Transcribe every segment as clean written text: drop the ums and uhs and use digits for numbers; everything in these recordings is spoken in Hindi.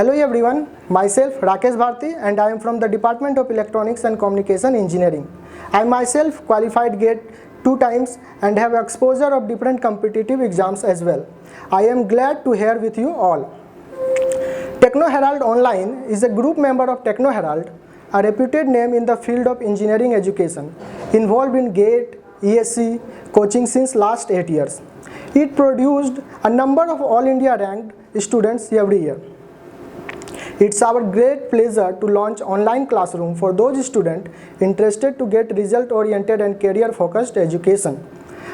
Hello everyone, myself Rakesh Bharti and I am from the Department of Electronics and Communication Engineering. I myself qualified GATE 2 times and have exposure of different competitive exams as well. I am glad to share with you all. Techno Herald Online is a group member of Techno Herald, a reputed name in the field of engineering education, involved in GATE, ESC coaching since last 8 years. It produced a number of All India ranked students every year. It's our great pleasure to launch online classroom for those students interested to get result-oriented and career-focused education.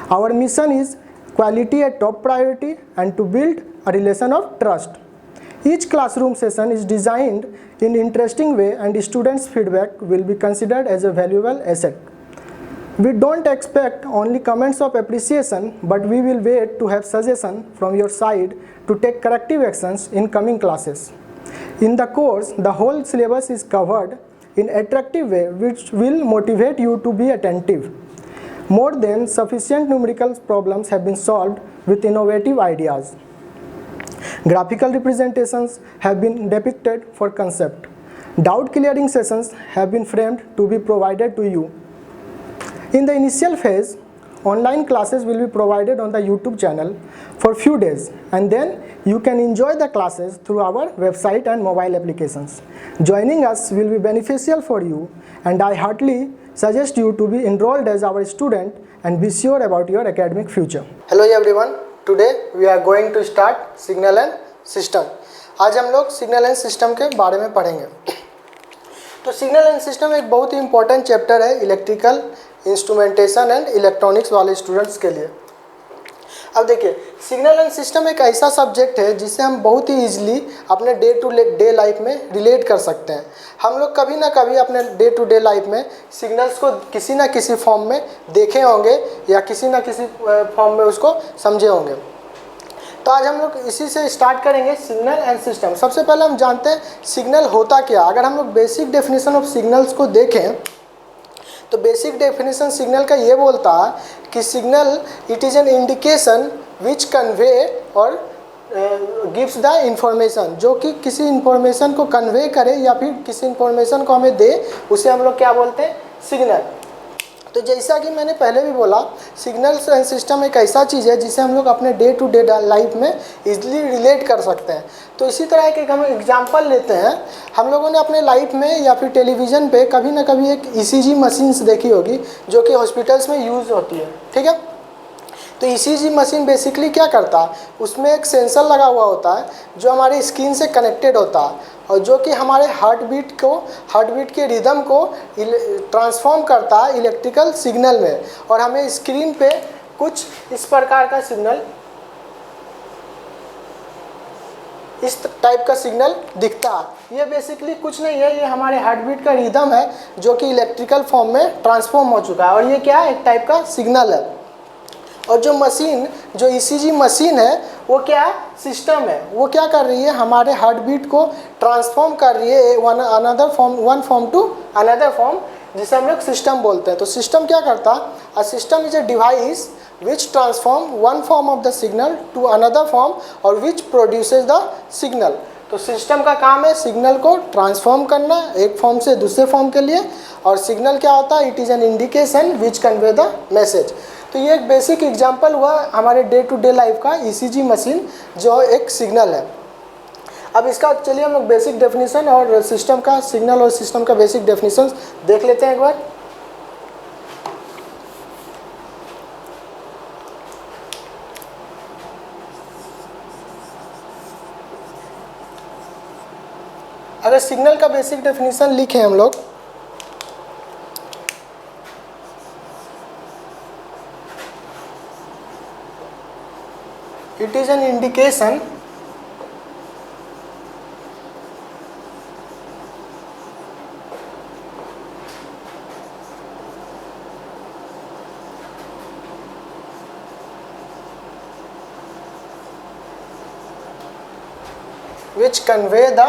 Our mission is quality at top priority and to build a relation of trust. Each classroom session is designed in an interesting way and students' feedback will be considered as a valuable asset. We don't expect only comments of appreciation, but we will wait to have suggestions from your side to take corrective actions in coming classes. In the course, the whole syllabus is covered in an attractive way which will motivate you to be attentive. More than sufficient numerical problems have been solved with innovative ideas. Graphical representations have been depicted for concept. Doubt clearing sessions have been framed to be provided to you. In the initial phase, online classes will be provided on the YouTube channel for few days and then you can enjoy the classes through our website and mobile applications. Joining us will be beneficial for you and I heartily suggest you to be enrolled as our student and be sure about your academic future. Hello everyone, today we are going to start signal and system. आज हम लोग सिग्नल एंड सिस्टम के बारे में पढ़ेंगे। तो सिग्नल एंड सिस्टम एक बहुत ही इंपॉर्टेंट चैप्टर है इलेक्ट्रिकल इंस्ट्रूमेंटेशन एंड इलेक्ट्रॉनिक्स वाले स्टूडेंट्स के लिए। अब देखिए, सिग्नल एंड सिस्टम एक ऐसा सब्जेक्ट है जिसे हम बहुत ही ईजिली अपने डे टू डे लाइफ में रिलेट कर सकते हैं। हम लोग कभी ना कभी अपने डे टू डे लाइफ में सिग्नल्स को किसी ना किसी फॉर्म में देखे होंगे या किसी ना किसी फॉर्म में उसको समझे होंगे। तो आज हम लोग इसी से स्टार्ट करेंगे, सिग्नल एंड सिस्टम। सबसे पहले हम जानते हैं सिग्नल होता क्या। अगर हम लोग बेसिक डेफिनेशन ऑफ सिग्नल्स को देखें तो बेसिक डेफिनेशन सिग्नल का ये बोलता है कि signal it is an indication which convey और गिव्स द इंफॉर्मेशन, जो कि किसी इंफॉर्मेशन को कन्वे करे या फिर किसी इंफॉर्मेशन को हमें दे, उसे हम लोग क्या बोलते हैं, सिग्नल। तो जैसा कि मैंने पहले भी बोला, सिग्नल्स एंड सिस्टम एक ऐसा चीज़ है जिसे हम लोग अपने डे टू डे लाइफ में इजीली रिलेट कर सकते हैं। तो इसी तरह एक हम एग्जांपल लेते हैं। हम लोगों ने अपने लाइफ में या फिर टेलीविज़न पे कभी ना कभी एक ईसीजी मशीन्स देखी होगी जो कि हॉस्पिटल्स में यूज़ होती है, ठीक है। तो ईसीजी मशीन बेसिकली क्या करता है, उसमें एक सेंसर लगा हुआ होता है जो हमारी स्किन से कनेक्टेड होता है और जो कि हमारे हार्ट बीट के रिदम को ट्रांसफॉर्म करता है इलेक्ट्रिकल सिग्नल में और हमें स्क्रीन पे कुछ इस प्रकार का सिग्नल, इस टाइप का सिग्नल दिखता है। ये बेसिकली कुछ नहीं है, ये हमारे हार्ट बीट का रिदम है जो कि इलेक्ट्रिकल फॉर्म में ट्रांसफॉर्म हो चुका है और ये क्या है, एक टाइप का सिग्नल है। और जो मशीन, जो ईसीजी मशीन है, वो क्या है, सिस्टम है। वो क्या कर रही है, हमारे हार्ट बीट को ट्रांसफॉर्म कर रही है one form to another form, जिसे हम लोग सिस्टम बोलते हैं। तो सिस्टम क्या करता है, a system is a device which transform one form of the signal to another form और विच प्रोड्यूसेस द सिग्नल। तो सिस्टम का काम है सिग्नल को ट्रांसफॉर्म करना एक फॉर्म से दूसरे फॉर्म के लिए। और सिग्नल क्या होता है, it is an indication which convey the message. तो ये एक बेसिक एग्जांपल हुआ हमारे डे टू डे लाइफ का ईसीजी मशीन जो एक सिग्नल है। अब इसका चलिए हम लोग बेसिक डेफिनेशन और सिस्टम का, सिग्नल और सिस्टम का बेसिक डेफिनेशन देख लेते हैं एक बार। अगर सिग्नल का बेसिक डेफिनेशन लिखें हम लोग, it is an indication which convey the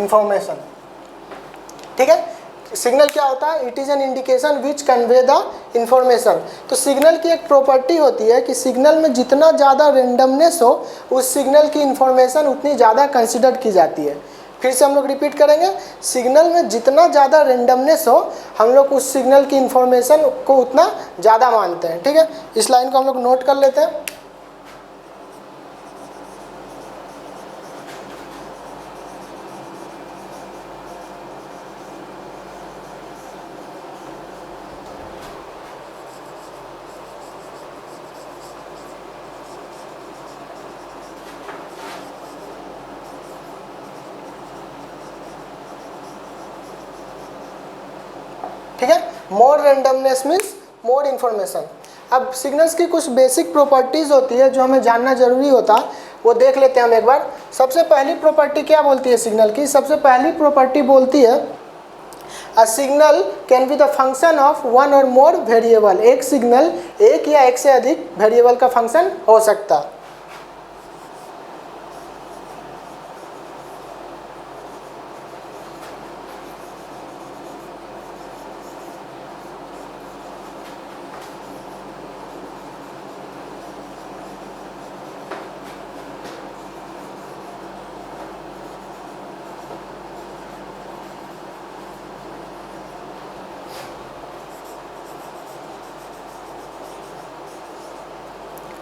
information, ठीक है। सिग्नल क्या होता है? It is an indication which convey the information. तो सिग्नल की एक प्रॉपर्टी होती है कि सिग्नल में जितना ज़्यादा रेंडमनेस हो उस सिग्नल की इंफॉर्मेशन उतनी ज़्यादा कंसिडर की जाती है। फिर से हम लोग रिपीट करेंगे, सिग्नल में जितना ज़्यादा रेंडमनेस हो हम लोग उस सिग्नल की इंफॉर्मेशन को उतना ज़्यादा मानते हैं। ठीक है, इस लाइन को हम लोग नोट कर लेते हैं। ठीक है, मोर रेंडमनेस मीन्स मोर इन्फॉर्मेशन। अब सिग्नल्स की कुछ बेसिक प्रॉपर्टीज़ होती है जो हमें जानना जरूरी होता है, वो देख लेते हैं हम एक बार। सबसे पहली प्रॉपर्टी क्या बोलती है सिग्नल की? सबसे पहली प्रॉपर्टी बोलती है a signal can be the function of one or more variable. एक सिग्नल एक या एक से अधिक वेरिएबल का फंक्शन हो सकता है।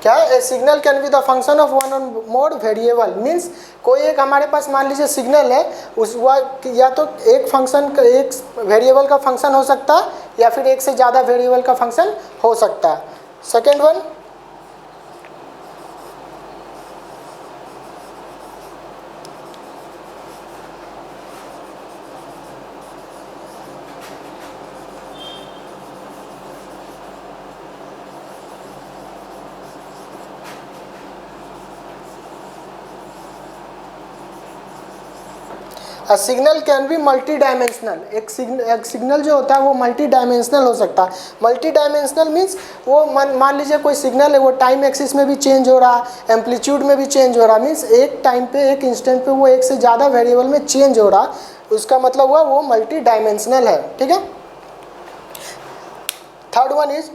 क्या? A signal can be the function of one or more variable means कोई एक हमारे पास मान लीजिए सिग्नल है, उस या तो एक फंक्शन का एक वेरिएबल का फंक्शन हो सकता है या फिर एक से ज़्यादा वेरिएबल का फंक्शन हो सकता है। Second one, signal can B multi dimensional. एक सिग्नल जो होता है वो मल्टी डायमेंशनल हो सकता है। मल्टी डायमेंशनल मीन्स वो मान लीजिए कोई सिग्नल है, वो टाइम एक्सिस में भी चेंज हो रहा है, एम्पलीट्यूड में भी चेंज हो रहा है, मीन्स एक टाइम पे एक इंस्टेंट पे वो एक से ज़्यादा वेरिएबल में चेंज हो रहा, उसका मतलब हुआ वो मल्टी डायमेंशनल है। ठीक है, third one is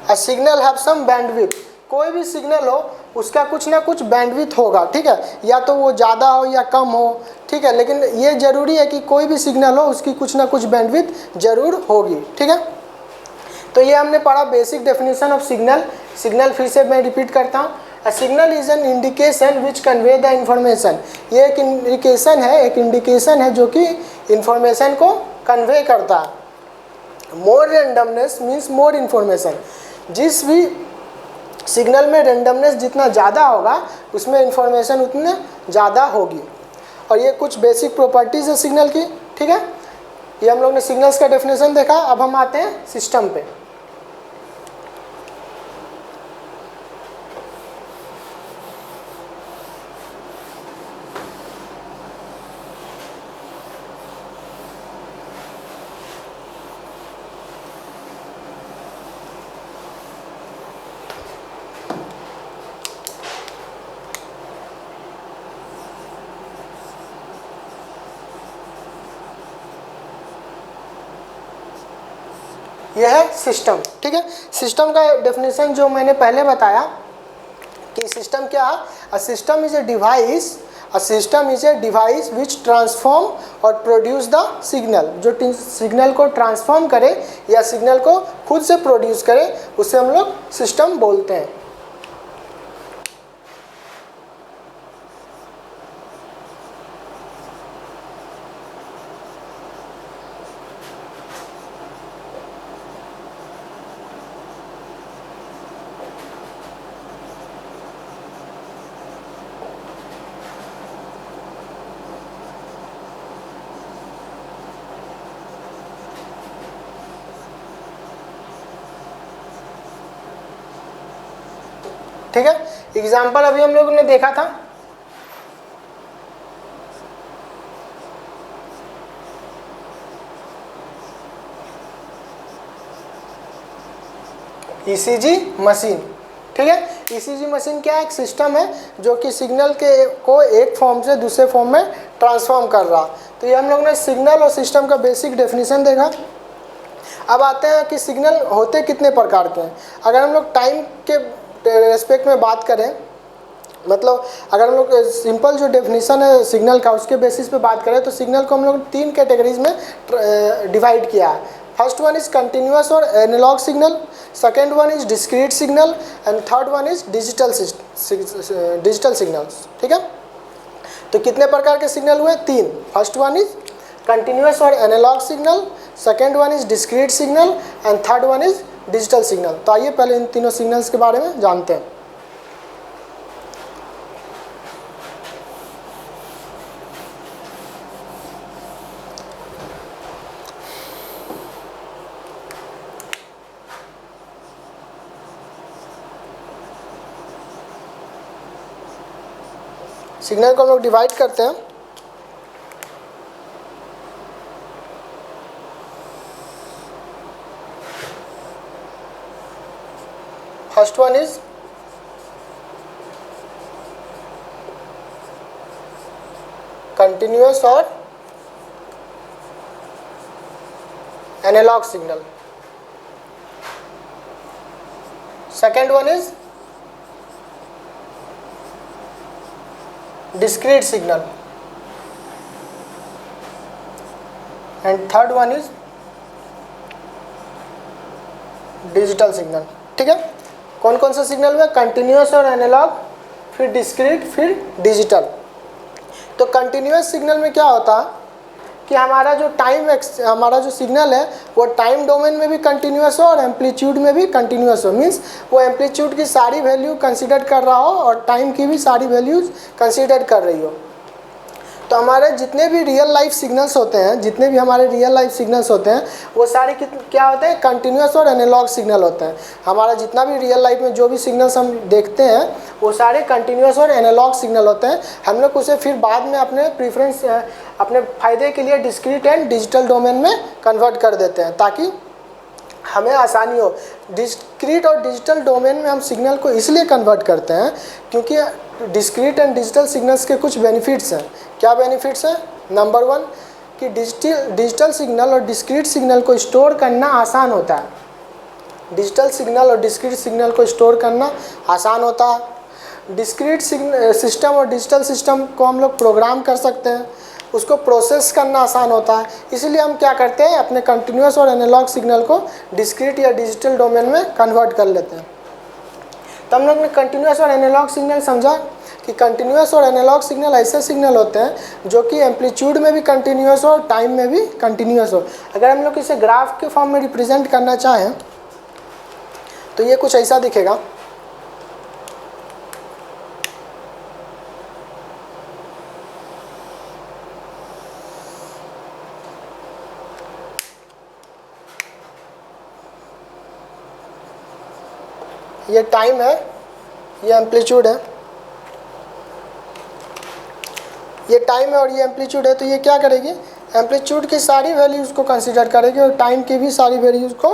a signal have some bandwidth. कोई भी सिग्नल हो उसका कुछ ना कुछ बैंडविड्थ होगा। ठीक है, या तो वो ज़्यादा हो या कम हो। ठीक है, लेकिन ये जरूरी है कि कोई भी सिग्नल हो उसकी कुछ ना कुछ बैंडविड्थ जरूर होगी। ठीक है, तो ये हमने पढ़ा basic definition of signal. Signal फिर से मैं रिपीट करता हूँ, a signal is an indication which convey the information. ये एक इंडिकेशन है, एक इंडिकेशन है जो कि इंफॉर्मेशन को कन्वे करता है। मोर रेंडमनेस मीन्स मोर इन्फॉर्मेशन। जिस भी सिग्नल में रेंडमनेस जितना ज़्यादा होगा उसमें इंफॉर्मेशन उतने ज़्यादा होगी। और ये कुछ बेसिक प्रॉपर्टीज़ है सिग्नल की। ठीक है, ये हम लोग ने सिग्नल्स का डेफिनेशन देखा। अब हम आते हैं सिस्टम पे। यह है सिस्टम। ठीक है, सिस्टम का डेफिनेशन जो मैंने पहले बताया कि सिस्टम क्या है? A system is a device, a system is a device which transform और प्रोड्यूस द सिग्नल। जो सिग्नल को ट्रांसफॉर्म करे या सिग्नल को खुद से प्रोड्यूस करे उसे हम लोग सिस्टम बोलते हैं। ठीक है। एग्जाम्पल अभी हम लोगों ने देखा था, ईसीजी मशीन, ठीक है। ईसीजी मशीन क्या है, एक सिस्टम है जो कि सिग्नल को एक फॉर्म से दूसरे फॉर्म में ट्रांसफॉर्म कर रहा। तो ये हम लोग ने सिग्नल और सिस्टम का बेसिक डेफिनेशन देखा। अब आते हैं कि सिग्नल होते कितने प्रकार के हैं। अगर हम लोग टाइम के रेस्पेक्ट में बात करें, मतलब अगर हम लोग सिंपल जो डेफिनेशन है सिग्नल का उसके बेसिस पे बात करें, तो सिग्नल को हम लोग 3 कैटेगरीज में डिवाइड किया है। फर्स्ट वन इज कंटिन्यूअस और analog signal, second one is discrete signal and third one is digital signals, ठीक है। तो कितने प्रकार के सिग्नल हुए, 3। फर्स्ट वन इज कंटिन्यूअस और analog signal, second one is discrete signal and third one is digital signal. तो आइए पहले इन तीनों सिग्नल्स के बारे में जानते हैं। सिग्नल को हम लोग डिवाइड करते हैं। फर्स्ट वन इज कंटिन्यूअस और analog signal, second one is discrete signal and third one is digital signal, ठीक है। कौन कौन सा सिग्नल हुआ, कंटिन्यूअस और एनालॉग, फिर डिस्क्रीट, फिर डिजिटल। तो कंटिन्यूअस सिग्नल में क्या होता है कि हमारा जो सिग्नल है वो टाइम डोमेन में भी कंटिन्यूअस हो और एम्पलीट्यूड में भी कंटिन्यूअस हो। मींस वो एम्पलीट्यूड की सारी वैल्यू कंसीडर कर रहा हो और टाइम की भी सारी वैल्यूज कंसीडर कर रही हो। तो हमारे जितने भी रियल लाइफ सिग्नल्स होते हैं, वो सारे क्या होते हैं, कंटिन्यूअस और एनालॉग सिग्नल होते हैं। हमारा जितना भी रियल लाइफ में जो भी सिग्नल्स हम देखते हैं वो सारे कंटिन्यूअस और एनालॉग सिग्नल होते हैं। हम लोग उसे फिर बाद में अपने फ़ायदे के लिए डिस्क्रीट एंड डिजिटल डोमेन में कन्वर्ट कर देते हैं ताकि हमें आसानी हो। डिस्क्रीट और डिजिटल डोमेन में हम सिग्नल को इसलिए कन्वर्ट करते हैं क्योंकि डिस्क्रीट एंड डिजिटल सिग्नल्स के कुछ बेनिफिट्स हैं। क्या बेनिफिट्स हैं, नंबर 1 कि डिजिटल सिग्नल और डिस्क्रीट सिग्नल को स्टोर करना आसान होता है। डिजिटल सिग्नल और डिस्क्रीट सिग्नल को स्टोर करना आसान होता है। डिस्क्रीट सिस्टम और डिजिटल सिस्टम को हम लोग प्रोग्राम कर सकते हैं, उसको प्रोसेस करना आसान होता है। इसलिए हम क्या करते हैं, अपने कंटिन्यूअस और एनालॉग सिग्नल को डिस्क्रीट या डिजिटल डोमेन में कन्वर्ट कर लेते हैं। तो हम लोग ने कंटिन्यूअस और एनालॉग सिग्नल समझा कि कंटिन्यूअस और एनालॉग सिग्नल ऐसे सिग्नल होते हैं जो कि एम्पलीट्यूड में भी कंटिन्यूअस हो और टाइम में भी कंटिन्यूअस हो। अगर हम लोग इसे ग्राफ के फॉर्म में रिप्रेजेंट करना चाहें तो ये कुछ ऐसा दिखेगा। ये टाइम है, ये एम्पलीट्यूड है, ये टाइम है और ये एम्पलीट्यूड है। तो ये क्या करेगी, एम्पलीट्यूड की सारी वैल्यूज़ को कंसीडर करेगी और टाइम की भी सारी वैल्यूज़ को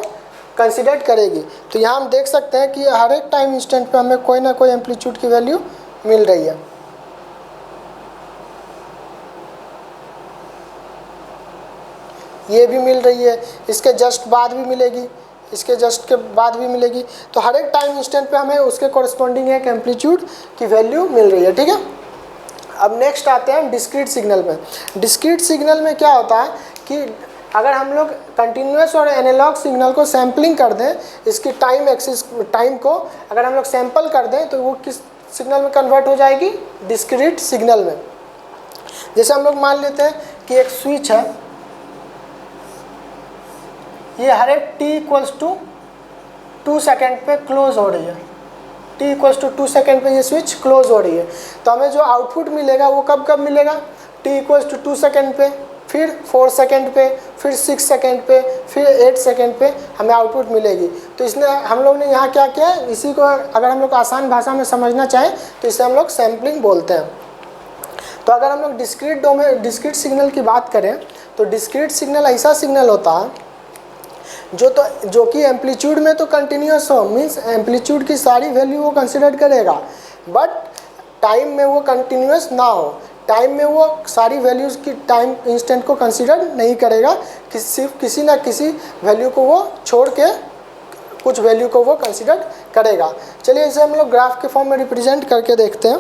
कंसीडर करेगी। तो यहाँ हम देख सकते हैं कि हर एक टाइम इंस्टेंट पे हमें कोई ना कोई एम्पलीट्यूड की वैल्यू मिल रही है। ये भी मिल रही है, इसके जस्ट बाद भी मिलेगी, इसके जस्ट के बाद भी मिलेगी। तो हर एक टाइम इंस्टेंट पे हमें उसके कॉरस्पॉन्डिंग एक एम्पलीट्यूड की वैल्यू मिल रही है, ठीक है। अब नेक्स्ट आते हैं डिस्क्रीट सिग्नल में। डिस्क्रीट सिग्नल में क्या होता है कि अगर हम लोग कंटिन्यूअस और एनालॉग सिग्नल को सैम्पलिंग कर दें, इसकी टाइम को अगर हम लोग सैम्पल कर दें तो वो किस सिग्नल में कन्वर्ट हो जाएगी, डिस्क्रीट सिग्नल में। जैसे हम लोग मान लेते हैं कि एक स्विच है, ये हर एक t=2 सेकेंड पे क्लोज हो रही है। t=2 सेकेंड पे ये स्विच क्लोज हो रही है। तो हमें जो आउटपुट मिलेगा वो कब मिलेगा, t=2 सेकेंड पे। फिर 4 सेकेंड पे, फिर 6 सेकेंड पे, फिर 8 सेकेंड पे हमें आउटपुट मिलेगी। तो इसने हम लोग ने यहाँ क्या किया है, इसी को अगर हम लोग आसान भाषा में समझना चाहें तो इसे हम लोग सैम्पलिंग बोलते हैं। तो अगर हम लोग डिस्क्रीट सिग्नल की बात करें तो डिस्क्रीट सिग्नल ऐसा सिग्नल होता है जो कि एम्पलीट्यूड में तो कंटिन्यूस हो, मीन्स एम्पलीट्यूड की सारी वैल्यू वो कंसिडर करेगा, बट टाइम में वो कंटिन्यूस ना हो, टाइम में वो सारी वैल्यूज़ की टाइम इंस्टेंट को कंसिडर नहीं करेगा, सिर्फ किसी ना किसी वैल्यू को वो छोड़ के कुछ वैल्यू को वो कंसिडर करेगा। चलिए इसे हम लोग ग्राफ के फॉर्म में रिप्रेजेंट करके देखते हैं।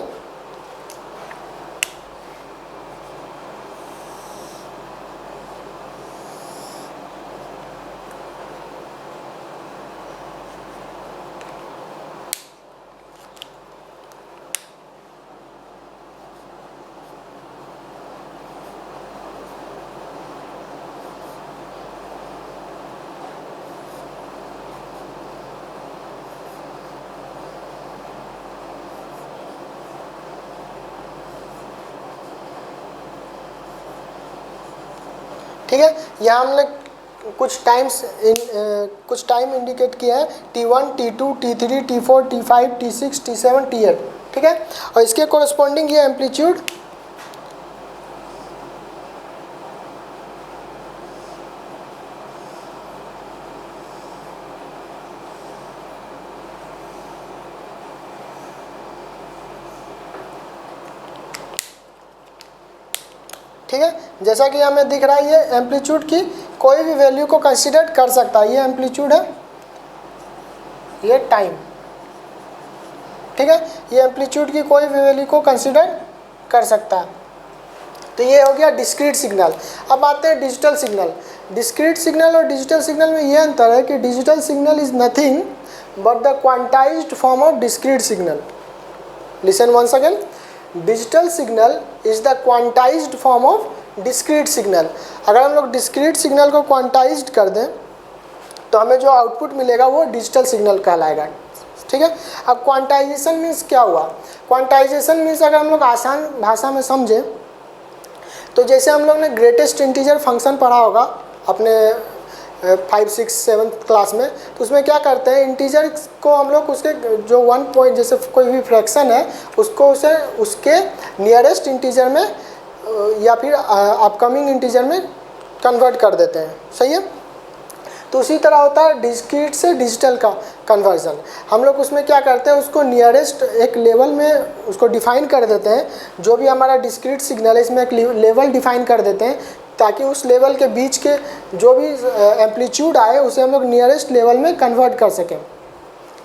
ठीक है, यहाँ हमने कुछ टाइम इंडिकेट किया है, T1, T2, T3, T4, T5, T6, T7, T8। ठीक है, और इसके कोरस्पॉन्डिंग ये एम्पलीट्यूड ठीक है, जैसा कि हमें दिख रहा है ये एम्पलीट्यूड की कोई भी वैल्यू को कंसीडर कर सकता है। ये एम्पलीट्यूड है, ये टाइम। ठीक है, ये एम्पलीट्यूड की कोई भी वैल्यू को कंसीडर कर सकता है। तो ये हो गया डिस्क्रीट सिग्नल। अब आते हैं डिजिटल सिग्नल। डिस्क्रीट सिग्नल और डिजिटल सिग्नल में ये अंतर है कि digital signal is nothing but the quantized form of discrete signal. Listen once again, digital signal is the quantized form of discrete signal. अगर हम लोग डिस्क्रीट सिग्नल को क्वांटाइज्ड कर दें तो हमें जो आउटपुट मिलेगा वो डिजिटल सिग्नल कहलाएगा। ठीक है, अब क्वांटाइजेशन मीन्स क्या हुआ? क्वांटाइजेशन मीन्स अगर हम लोग आसान भाषा में समझें तो जैसे हम लोग ने ग्रेटेस्ट इंटीजर फंक्शन पढ़ा होगा अपने 5, 6, 7 क्लास में, तो उसमें क्या करते हैं, इंटीजर को हम लोग उसके जो 1 पॉइंट जैसे कोई भी फ्रैक्शन है उसको उसे उसके नियरेस्ट इंटीजर में या फिर अपकमिंग इंटीजर में कन्वर्ट कर देते हैं। सही है, तो उसी तरह होता है डिस्क्रीट से डिजिटल का कन्वर्जन। हम लोग उसमें क्या करते हैं, उसको नियरेस्ट एक लेवल में उसको डिफाइन कर देते हैं। जो भी हमारा डिस्क्रीट सिग्नल है इसमें एक लेवल डिफाइन कर देते हैं ताकि उस लेवल के बीच के जो भी एम्पलीट्यूड आए उसे हम लोग नियरेस्ट लेवल में कन्वर्ट कर सकें।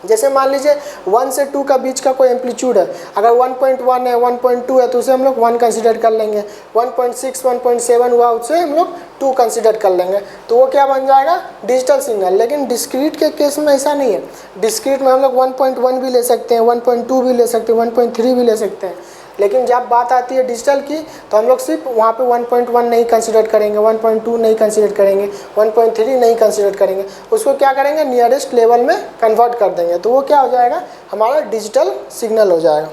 जैसे मान लीजिए 1 से 2 का बीच का कोई एम्पलीट्यूड है, अगर 1.1 है, 1.2 है तो उसे हम लोग 1 कंसिडर कर लेंगे। 1.6, 1.7 हुआ उसे हम लोग 2 कंसिडर कर लेंगे, तो वो क्या बन जाएगा, डिजिटल सिग्नल। लेकिन डिस्क्रीट के केस में ऐसा नहीं है। डिस्क्रीट में हम लोग 1.1 भी ले सकते हैं, 1.2 भी ले सकते हैं, 1.3 भी ले सकते हैं। लेकिन जब बात आती है डिजिटल की तो हम लोग सिर्फ वहाँ पे 1.1 नहीं कंसिडर करेंगे, 1.2 नहीं कंसिडर करेंगे, 1.3 नहीं कंसिडर करेंगे। उसको क्या करेंगे, नियरेस्ट लेवल में कन्वर्ट कर देंगे, तो वो क्या हो जाएगा, हमारा डिजिटल सिग्नल हो जाएगा।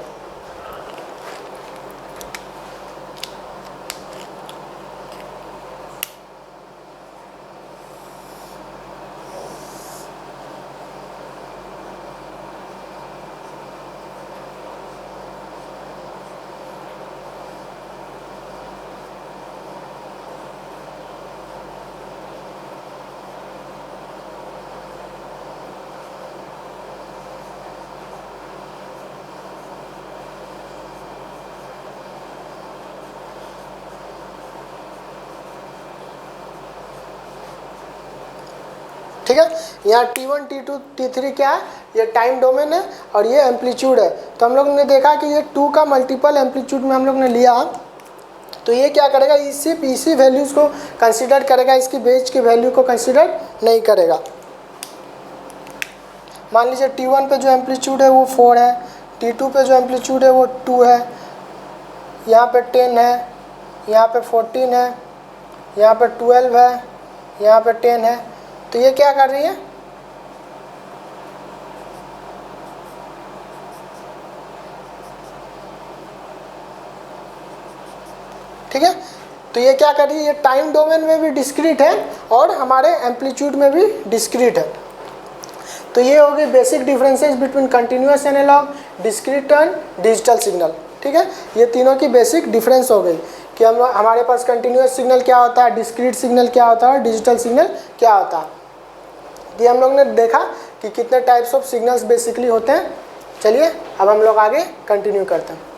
ठीक है, यहाँ T1, T2, T3 क्या है, ये टाइम डोमेन है और ये एम्पलीट्यूड है। तो हम लोग ने देखा कि ये 2 का मल्टीपल एम्पलीट्यूड में हम लोग ने लिया, तो ये क्या करेगा, सिर्फ इसी वैल्यूज़ को कंसीडर करेगा, इसकी बेस की वैल्यू को कंसीडर नहीं करेगा। मान लीजिए T1 पे जो एम्पलीट्यूड है वो 4 है, T2 पे जो एम्पलीट्यूड है वो 2 है, यहाँ पे 10 है, यहाँ पे 14 है, यहाँ पे 12 है, यहाँ पे 10 है। तो ये क्या कर रही है, ठीक है, तो ये क्या कर रही है, ये टाइम डोमेन में भी डिस्क्रीट है और हमारे एम्पलीट्यूड में भी डिस्क्रीट है। तो ये हो गई basic differences between continuous analog, discrete and digital signal. ठीक है, ये तीनों की बेसिक डिफरेंस हो गई कि हमारे पास कंटिन्यूस सिग्नल क्या होता है, डिस्क्रीट सिग्नल क्या होता है, डिजिटल सिग्नल क्या होता है। ये हम लोग ने देखा कि कितने टाइप्स ऑफ सिग्नल्स बेसिकली होते हैं। चलिए अब हम लोग आगे कंटिन्यू करते हैं।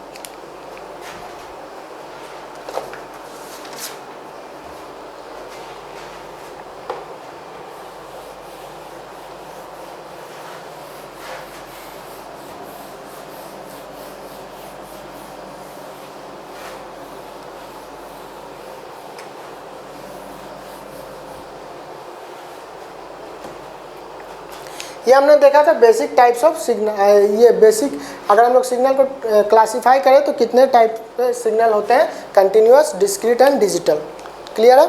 ये हमने देखा था बेसिक टाइप्स ऑफ सिग्नल। ये बेसिक अगर हम लोग सिग्नल को क्लासिफाई करें तो कितने टाइप के सिग्नल होते हैं, continuous, discrete and digital. Clear है।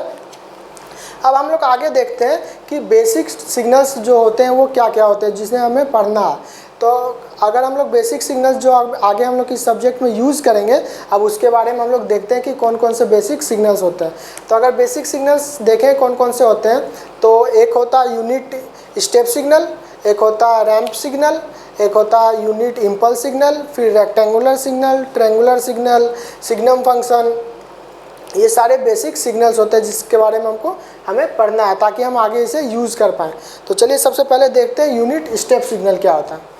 अब हम लोग आगे देखते हैं कि बेसिक सिग्नल्स जो होते हैं वो क्या क्या होते हैं जिसमें हमें पढ़ना है। तो अगर हम लोग बेसिक सिग्नल्स जो आगे हम लोग इस सब्जेक्ट में यूज़ करेंगे, अब उसके बारे में हम लोग देखते हैं कि कौन कौन से बेसिक सिग्नल्स होते हैं। तो अगर बेसिक सिग्नल्स देखें कौन कौन से होते हैं, तो एक होता है यूनिट स्टेप सिग्नल, एक होता है रैंप सिग्नल, एक होता है यूनिट इम्पल्स सिग्नल, फिर rectangular signal, triangular signal, signum function. ये सारे बेसिक सिग्नल्स होते हैं जिसके बारे में हमें पढ़ना है ताकि हम आगे इसे यूज़ कर पाएँ। तो चलिए सबसे पहले देखते हैं यूनिट स्टेप सिग्नल क्या होता है।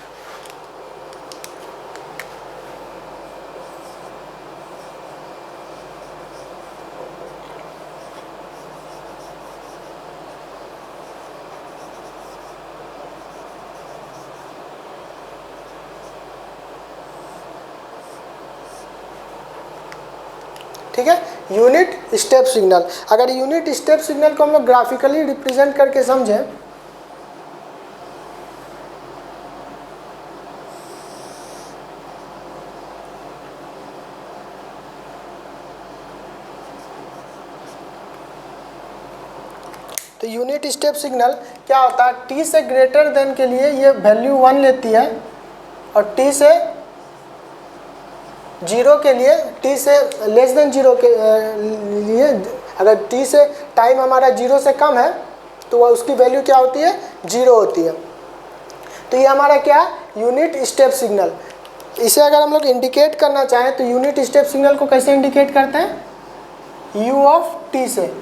ठीक है, यूनिट स्टेप सिग्नल। अगर यूनिट स्टेप सिग्नल को हम लोग ग्राफिकली रिप्रेजेंट करके समझें, तो यूनिट स्टेप सिग्नल क्या होता है, टी से ग्रेटर देन के लिए ये वैल्यू 1 लेती है और टी से 0 के लिए, टी से लेस देन 0 के लिए, अगर टी से टाइम हमारा 0 से कम है तो वह उसकी वैल्यू क्या होती है, 0 होती है। तो ये हमारा क्या है, यूनिट स्टेप सिग्नल। इसे अगर हम लोग इंडिकेट करना चाहें तो यूनिट स्टेप सिग्नल को कैसे इंडिकेट करते हैं, u ऑफ टी से।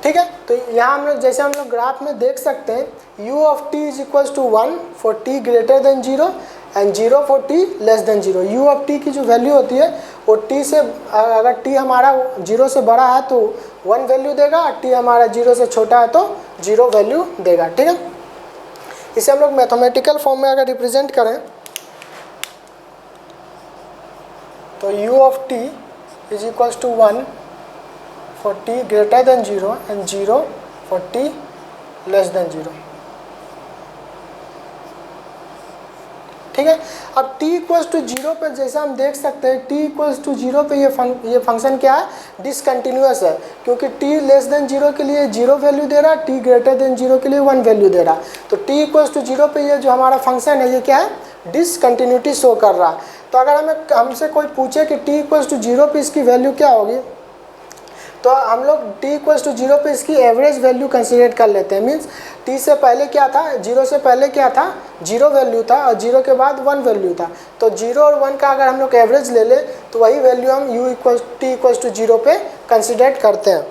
ठीक है, तो यहाँ हम लोग जैसे हम लोग ग्राफ में देख सकते हैं, u of t is equals to 1 for t greater than 0 and 0 for t less than 0। u of t की जो वैल्यू होती है वो टी से, अगर टी हमारा 0 से बड़ा है तो 1 वैल्यू देगा, और टी हमारा 0 से छोटा है तो 0 वैल्यू देगा। ठीक है, इसे हम लोग मैथमेटिकल फॉर्म में अगर रिप्रेजेंट करें तो u of t is equals to 1 for t greater than 0 and 0 for t less than 0। ठीक है, अब t इक्वल्स टू 0 पे जैसा हम देख सकते हैं, t इक्वल्स टू 0 पे ये फंक्शन क्या है, डिसकंटिन्यूअस है, क्योंकि t लेस देन 0 के लिए 0 वैल्यू दे रहा है, t ग्रेटर देन 0 के लिए 1 वैल्यू दे रहा है। तो t इक्वल्स टू 0 पे ये जो हमारा फंक्शन है ये क्या है, डिसकंटिन्यूटी शो कर रहा है। तो अगर हमसे कोई पूछे कि t इक्वल्स टू 0 पे इसकी वैल्यू क्या होगी, तो हम लोग t इक्वल्स टू 0 पे इसकी एवरेज वैल्यू कंसीडर कर लेते हैं। मीन्स t से पहले क्या था, 0 से पहले क्या था, 0 वैल्यू था और 0 के बाद 1 वैल्यू था। तो 0 और 1 का अगर हम लोग एवरेज ले लें तो वही वैल्यू हम t इक्वल्स टू 0 पे कंसीडर करते हैं।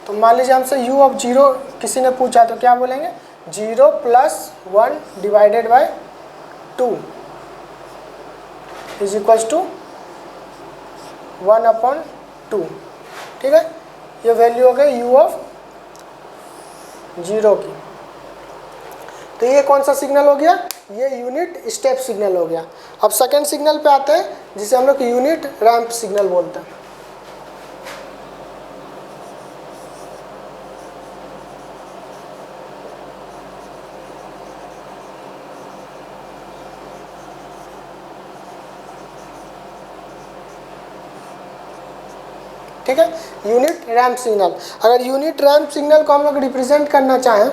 तो मान लीजिए हमसे u ऑफ 0 किसी ने पूछा तो क्या बोलेंगे, 0 plus 1 divided by 2 is equals to 1/2। ठीक है, ये वैल्यू हो गई u ऑफ 0 की। तो ये कौन सा सिग्नल हो गया, ये यूनिट स्टेप सिग्नल हो गया। अब सेकंड सिग्नल पे आते हैं जिसे हम लोग यूनिट रैंप सिग्नल बोलते हैं। ठीक है, यूनिट रैंप सिग्नल। अगर यूनिट रैंप सिग्नल को हम लोग रिप्रेजेंट करना चाहें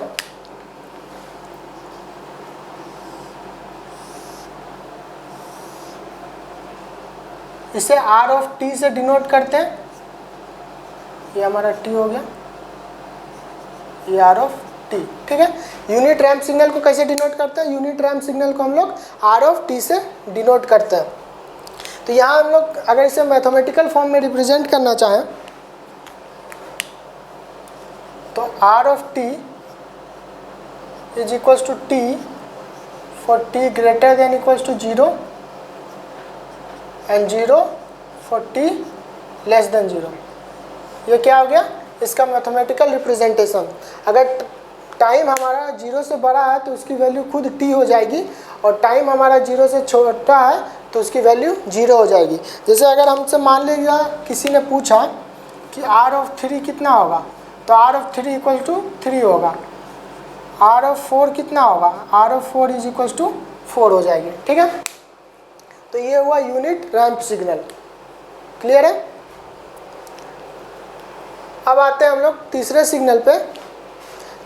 इसे आर ऑफ टी से डिनोट करते हैं, ये हमारा टी हो गया, ये आर ऑफ टी, ठीक है। यूनिट रैंप सिग्नल को कैसे डिनोट करते हैं? यूनिट रैंप सिग्नल को हम लोग आर ऑफ टी से डिनोट करते हैं। तो यहाँ हम लोग अगर इसे मैथमेटिकल फॉर्म में रिप्रेजेंट करना चाहें तो r of t is equals to t for t greater than equals to 0 and 0 for t less than 0। ये क्या हो गया? इसका मैथमेटिकल रिप्रेजेंटेशन। अगर टाइम हमारा 0 से बड़ा है तो उसकी वैल्यू खुद t हो जाएगी, और टाइम हमारा 0 से छोटा है तो उसकी वैल्यू 0 हो जाएगी। जैसे अगर हमसे मान लिया किसी ने पूछा कि r ऑफ 3 कितना होगा, तो r ऑफ 3 इक्वल टू 3 होगा, r ऑफ 4 कितना होगा, r of 4 is equal to 4 हो जाएगी, ठीक है। तो ये हुआ यूनिट रैंप सिग्नल, क्लियर है। अब आते हैं हम लोग तीसरे सिग्नल पे,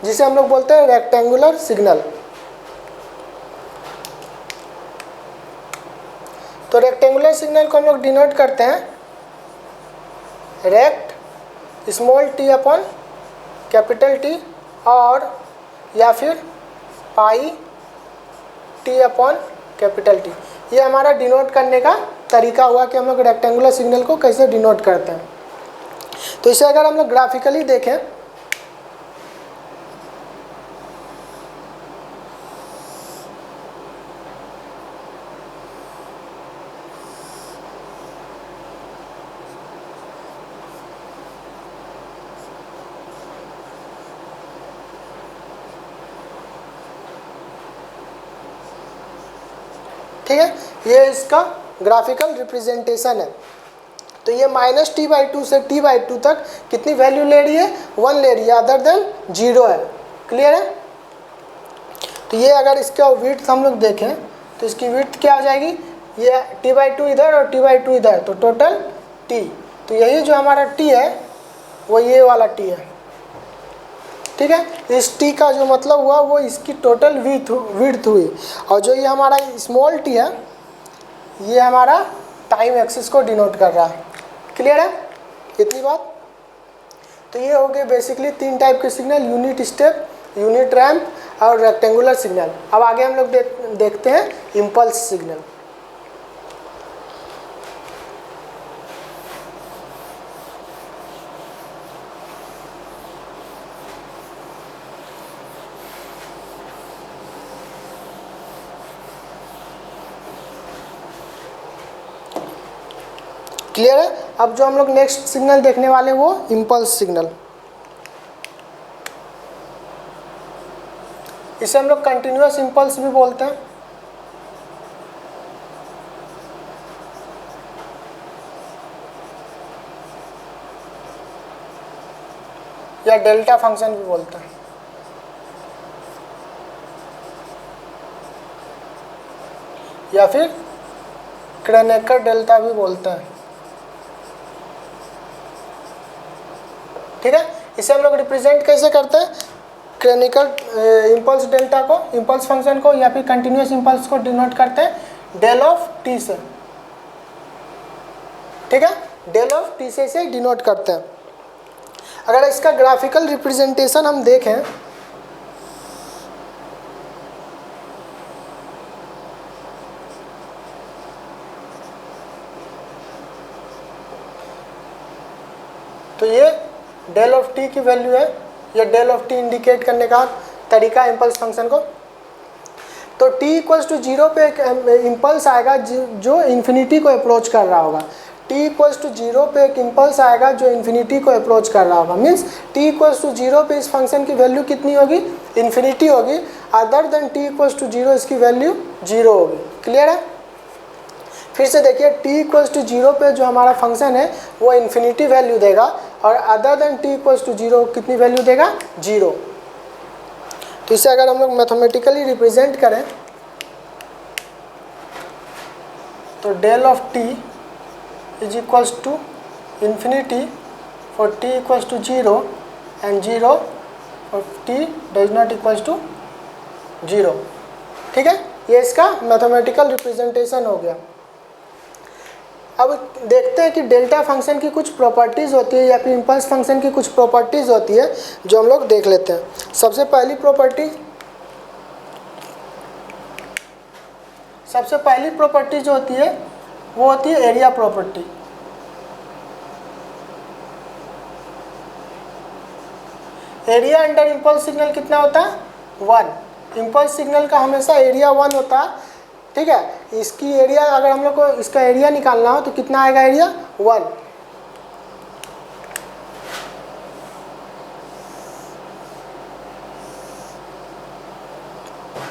जिसे हम लोग बोलते हैं रेक्टेंगुलर सिग्नल। तो रेक्टेंगुलर सिग्नल को हम लोग डिनोट करते हैं rect small t upon capital T, और या फिर pi T upon capital T. ये हमारा डिनोट करने का तरीका हुआ कि हम लोग रेक्टेंगुलर सिग्नल को कैसे डिनोट करते हैं। तो इसे अगर हम लोग ग्राफिकली देखें ठीक है, ये इसका ग्राफिकल रिप्रेजेंटेशन है। तो ये -t/2 से t/2 तक कितनी वैल्यू ले रही है? 1 ले रही है, अदर देन 0 है, क्लियर है। तो ये अगर इसका विड्थ हम लोग देखें तो इसकी विड्थ क्या हो जाएगी? ये t/2 इधर और t/2 इधर, तो टोटल t। तो यही जो हमारा t है वो ये वाला t है, ठीक है। इस t का जो मतलब हुआ वो इसकी टोटल विड्थ हुई, और जो ये हमारा स्मॉल t है ये हमारा टाइम एक्सिस को डिनोट कर रहा है, क्लियर है इतनी बात। तो ये हो गए बेसिकली 3 टाइप के signal, unit step, unit ramp और रेक्टेंगुलर सिग्नल। अब आगे हम लोग देखते हैं इम्पल्स सिग्नल। क्लियर है। अब जो हम लोग नेक्स्ट सिग्नल देखने वाले वो इम्पल्स सिग्नल। इसे हम लोग कंटिन्यूअस इम्पल्स भी बोलते हैं, या डेल्टा फंक्शन भी बोलते हैं, या फिर क्रोनेकर डेल्टा भी बोलते हैं, ठीक है। इसे हम लोग रिप्रेजेंट कैसे करते हैं? क्रोनेकर इम्पल्स डेल्टा को, इम्पल्स फंक्शन को, या फिर कंटिन्यूअस इम्पल्स को डिनोट करते हैं डेल ऑफ टी से, ठीक है। डेल ऑफ टी से इसे डिनोट करते हैं। अगर इसका ग्राफिकल रिप्रेजेंटेशन हम देखें तो ये डेल ऑफ टी की वैल्यू है, या डेल ऑफ टी इंडिकेट करने का तरीका इम्पल्स फंक्शन को। तो t इक्वल्स टू 0 पे एक इम्पल्स आएगा जो इन्फिनिटी को अप्रोच कर रहा होगा। t इक्वल्स टू 0 पे एक इम्पल्स आएगा जो इन्फिनिटी को अप्रोच कर रहा होगा, मीन्स t इक्वल्स टू 0 पे इस फंक्शन की वैल्यू कितनी होगी? इन्फिनिटी होगी, other than t equals to 0 इसकी वैल्यू 0 होगी, क्लियर है। फिर से देखिए, t इक्वल्स टू 0 पे जो हमारा फंक्शन है वो इन्फिनिटी वैल्यू देगा, और other than t equals to 0 कितनी वैल्यू देगा? 0। तो इसे अगर हम लोग मैथमेटिकली रिप्रेजेंट करें तो del of t is equals to infinity for t equals to 0 and 0 for t does not equals to 0, ठीक है। ये इसका मैथमेटिकल रिप्रेजेंटेशन हो गया। अब देखते हैं कि डेल्टा फंक्शन की कुछ प्रॉपर्टीज़ होती है या फिर इम्पल्स फंक्शन की कुछ प्रॉपर्टीज़ होती है जो हम लोग देख लेते हैं। सबसे पहली प्रॉपर्टी जो होती है वो होती है area property. Area under impulse signal कितना होता है? 1। इम्पल्स सिग्नल का हमेशा एरिया 1 होता है, ठीक है। इसकी एरिया अगर हम लोग को इसका एरिया निकालना हो तो कितना आएगा? एरिया 1।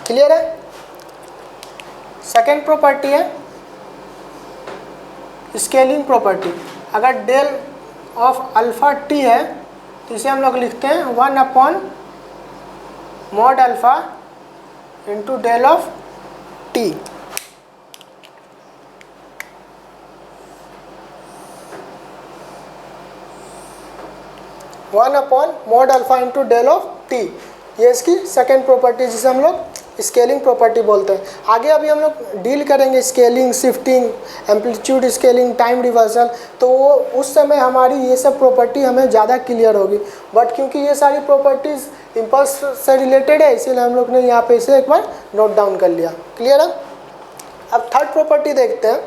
क्लियर है? सेकेंड प्रॉपर्टी है स्केलिंग प्रॉपर्टी। अगर डेल ऑफ अल्फा टी है तो इसे हम लोग लिखते हैं 1/mod alpha into del of T. One upon mod alpha into del of T, ये इसकी सेकेंड प्रॉपर्टी जिसे हम लोग स्केलिंग प्रॉपर्टी बोलते हैं। आगे अभी हम लोग डील करेंगे scaling, shifting, amplitude scaling, time reversal, तो वो उस समय हमारी ये सब प्रॉपर्टी हमें ज़्यादा क्लियर होगी। बट क्योंकि ये सारी प्रॉपर्टीज़ इम्पल्स से रिलेटेड है इसीलिए हम लोग ने यहाँ पे इसे एक बार नोट डाउन कर लिया। क्लियर है? अब थर्ड प्रॉपर्टी देखते हैं।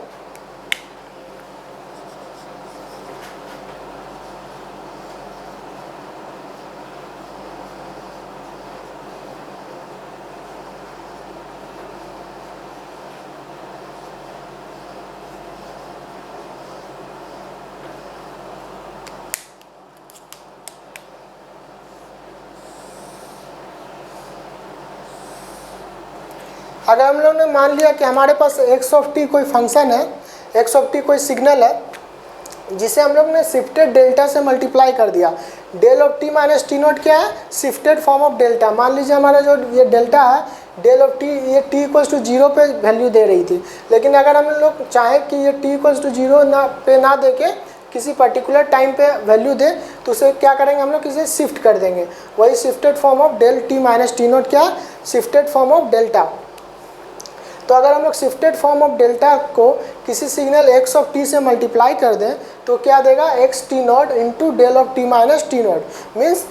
अगर हम लोग ने मान लिया कि हमारे पास एक्स ऑफ टी कोई फंक्शन है, एक्स ऑफ टी कोई सिग्नल है जिसे हम लोग ने शिफ्टेड डेल्टा से मल्टीप्लाई कर दिया। Del of T minus T naught क्या है? Shifted form of delta. मान लीजिए हमारा जो ये डेल्टा है डेल ऑफ टी, ये टी इक्वल्स टू 0 पे वैल्यू दे रही थी, लेकिन अगर हम लोग चाहें कि ये टी इक्वल्स टू 0 ना दे के किसी पर्टिकुलर टाइम पे वैल्यू दे तो उसे क्या करेंगे हम लोग? इसे शिफ्ट कर देंगे। वही shifted form of del T minus T naught क्या? Shifted form of delta. तो अगर हम लोग शिफ्टेड फॉर्म ऑफ डेल्टा को किसी सिग्नल एक्स ऑफ टी से मल्टीप्लाई कर दें तो क्या देगा? X T naught into del of T minus T naught. Means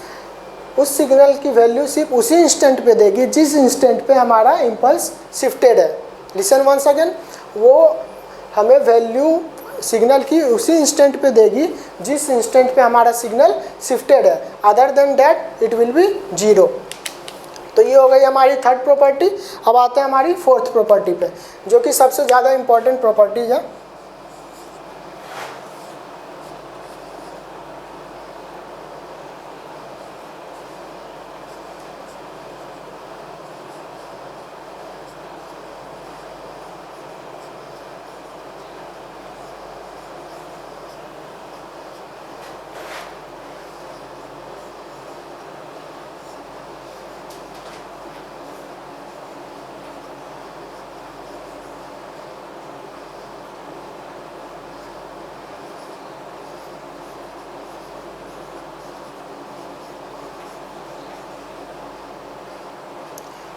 उस सिग्नल की वैल्यू सिर्फ उसी इंस्टेंट पे देगी जिस इंस्टेंट पे हमारा इम्पल्स शिफ्टेड है। लिसन वंस अगेन, वो हमें वैल्यू सिग्नल की उसी इंस्टेंट पे देगी जिस इंस्टेंट पे हमारा सिग्नल शिफ्टेड है। Other than that it will be 0। तो ये हो गई हमारी थर्ड प्रॉपर्टी। अब आते हैं हमारी फोर्थ प्रॉपर्टी पे जो कि सबसे ज़्यादा इंपॉर्टेंट प्रॉपर्टीज है।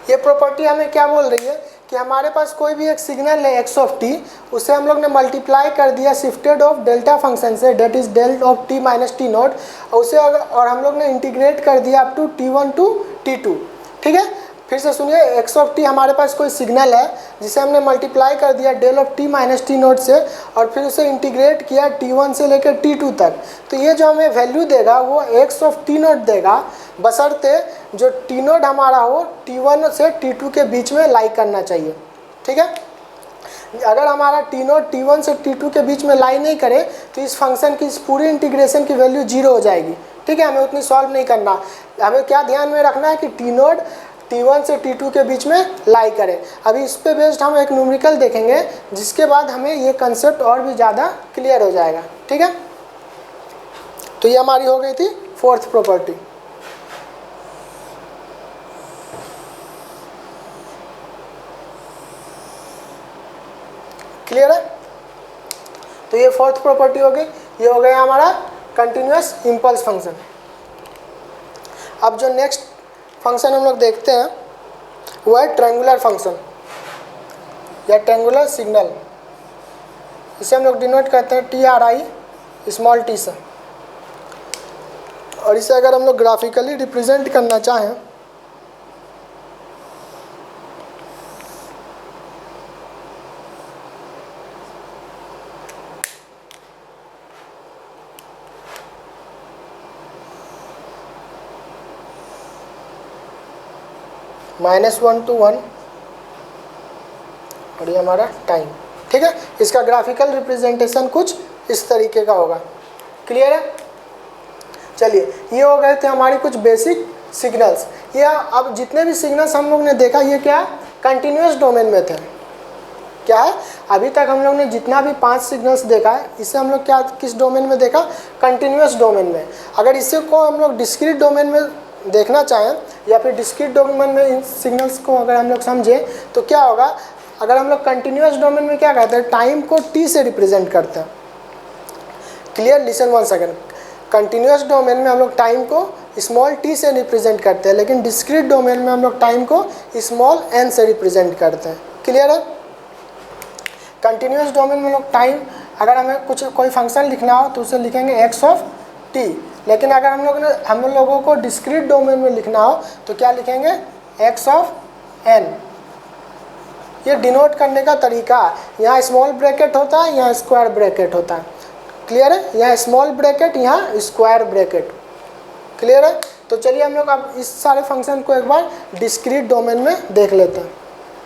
ये प्रॉपर्टी हमें क्या बोल रही है कि हमारे पास कोई भी एक सिग्नल है एक्स ऑफ टी, उसे हम लोग ने मल्टीप्लाई कर दिया शिफ्टेड ऑफ डेल्टा फंक्शन से, that is del of T minus T naught, उसे और हम लोग ने इंटीग्रेट कर दिया up to T1 to T2। ठीक है, फिर से सुनिए, एक्स ऑफ टी हमारे पास कोई सिग्नल है जिसे हमने मल्टीप्लाई कर दिया del of T minus T naught से और फिर उसे इंटीग्रेट किया T1 से लेकर T2 तक। तो ये जो हमें वैल्यू देगा वो एक्स ऑफ टी नोट देगा, बशर्ते जो टी नोट हमारा हो T1 से T2 के बीच में लाई करना चाहिए। ठीक है, अगर हमारा टी नोट T1 से T2 के बीच में लाई नहीं करे तो इस फंक्शन की इस पूरी इंटीग्रेशन की वैल्यू 0 हो जाएगी। ठीक है, हमें उतनी सॉल्व नहीं करना, हमें क्या ध्यान में रखना है कि टी नोट T1 से T2 के बीच में लाई करें। अभी इस पे बेस्ड हम एक न्यूमेरिकल देखेंगे जिसके बाद हमें ये कंसेप्ट और भी ज़्यादा क्लियर हो जाएगा। ठीक है, तो ये हमारी हो गई थी फोर्थ प्रॉपर्टी। क्लियर है, तो ये फोर्थ प्रॉपर्टी हो गई। ये हो गया हमारा कंटिन्यूअस इम्पल्स फंक्शन। अब जो नेक्स्ट फंक्शन हम लोग देखते हैं वो है ट्रायंगुलर फंक्शन या ट्रायंगुलर सिग्नल। इसे हम लोग डिनोट करते हैं TRI स्मॉल t से। और इसे अगर हम लोग ग्राफिकली रिप्रेजेंट करना चाहें -1 to 1 और ये हमारा टाइम, ठीक है। इसका ग्राफिकल रिप्रेजेंटेशन कुछ इस तरीके का होगा। क्लियर है? चलिए, ये हो गए थे हमारी कुछ बेसिक सिग्नल्स। ये अब जितने भी सिग्नल्स हम लोग ने देखा ये क्या है, कंटिन्यूस डोमेन में थे। क्या है, अभी तक हम लोग ने जितना भी 5 सिग्नल्स देखा है इसे हम लोग क्या किस डोमेन में देखा, कंटिन्यूस डोमेन में। अगर इसे को हम लोग डिस्क्रीट डोमेन में देखना चाहें या फिर डिस्क्रीट डोमेन में इन सिग्नल्स को अगर हम लोग समझें तो क्या होगा, अगर हम लोग कंटिन्यूस डोमेन में क्या कहते हैं, टाइम को t से रिप्रेजेंट करते हैं। Clear? Listen one second. Continuous domain में हम लोग टाइम को स्मॉल t से रिप्रेजेंट करते हैं, लेकिन डिस्क्रीट डोमेन में हम लोग टाइम को स्मॉल n से रिप्रेजेंट करते हैं। क्लियर है? कंटिन्यूस डोमेन में लोग टाइम, अगर हमें कोई फंक्शन लिखना हो तो उसे लिखेंगे x(t), लेकिन अगर हम लोगों को डिस्क्रीट डोमेन में लिखना हो तो क्या लिखेंगे, x(n). ये डिनोट करने का तरीका है, यहाँ स्मॉल ब्रैकेट होता है, यहाँ स्क्वायर ब्रैकेट होता है। क्लियर है? यहाँ स्मॉल ब्रैकेट, यहाँ स्क्वायर ब्रैकेट। क्लियर है? तो चलिए हम लोग अब इस सारे फंक्शन को एक बार डिस्क्रीट डोमेन में देख लेते हैं।